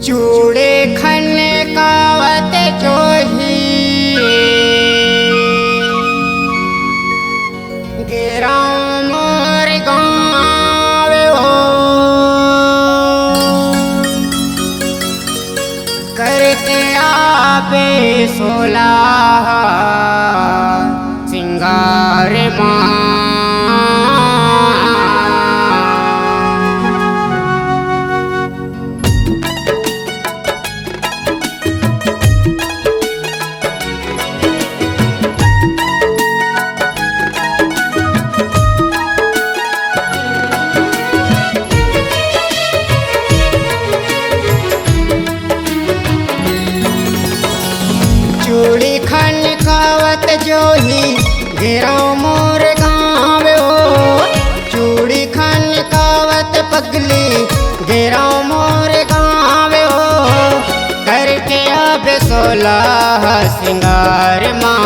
चूड़े खनकावत जोही गिराम मोर गाँव हो करके आपे सोला सिंगार माँ चूड़ी खनकावत जोही गिराओ मोर गाँव हो चूड़ी खनकावत पगली गिराओ मोर गाँव हो करके अब सोलह सिंगार माँ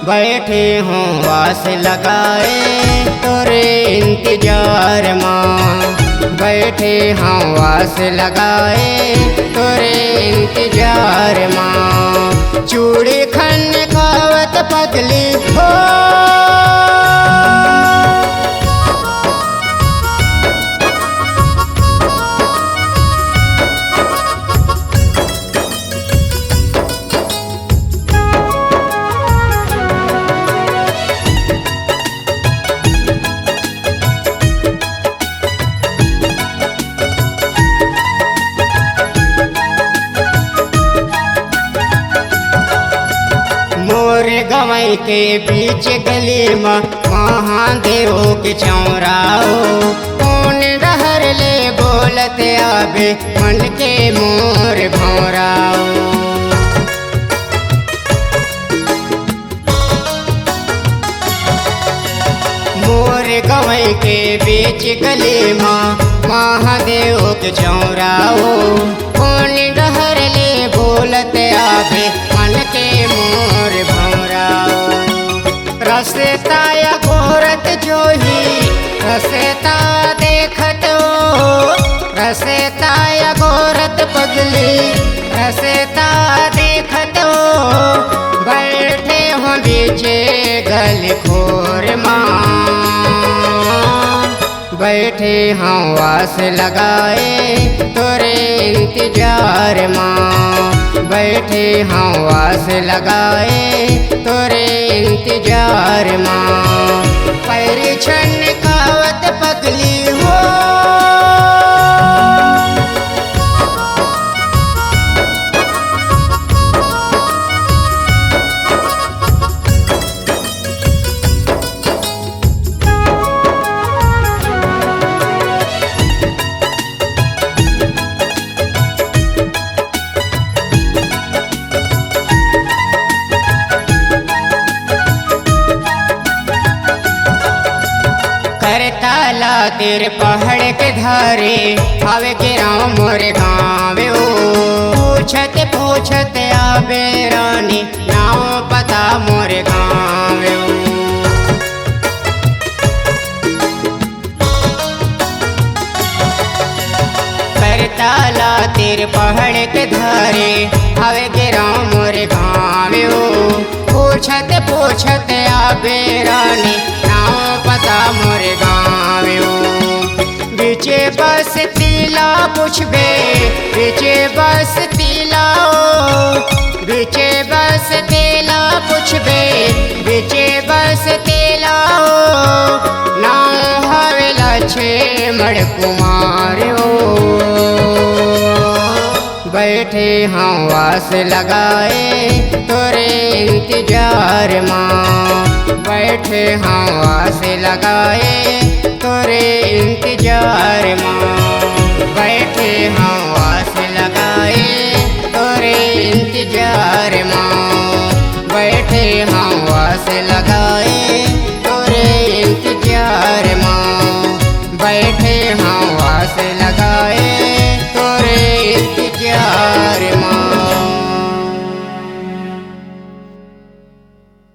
बैठे हूँ वास लगाए तोरे इंतजार माँ बैठे हाँ वास लगाए तोरे इंतजार माँ चूड़ी खनकावत पगली हो मोर गवई के बीच गली में महादेव के चौराओ कौन डहर ले बोलत आबे मन के मोर भौराओ मोर गवई के बीच गली में महादेव के चौराओ कौन डहर ले बोलत आबे मन के मोर भौराओ रसता या घोरत जोही रसता देखत हो रसता या घोरत पगली रसता देखत हो बैठे हो बीचे गल खोर माँ बैठे हाँ वास लगाए तोरे इंतजार माँ बैठे हाँ वास लगाए तोरे इंतजार माँ पैर छनकावत पगली हो करताला तेरे पहाड़ के धारे आवे गिराओ मोर गाँव पूछत पूछत आवे रानी नाव पता मोर गाँव करताला तेरे पहाड़ के धारे आवे गिराओ मोर गाँव पूछत पूछत आवे रानी नाव पता मोर गाँव बीचे बस तीला पुछबे बीचे बस तीला बीचे बस तेला पुछबे बीचे बस तेला नाम हवेला छे मड़ कुमार बैठे हाँ वास लगाए तोरे इंतजार माँ बैठे हाँ वास लगाए तोरे इंतजार माँ बैठे हाँ वास लगाए तोरे इंतजार माँ बैठे हाँ वास लगा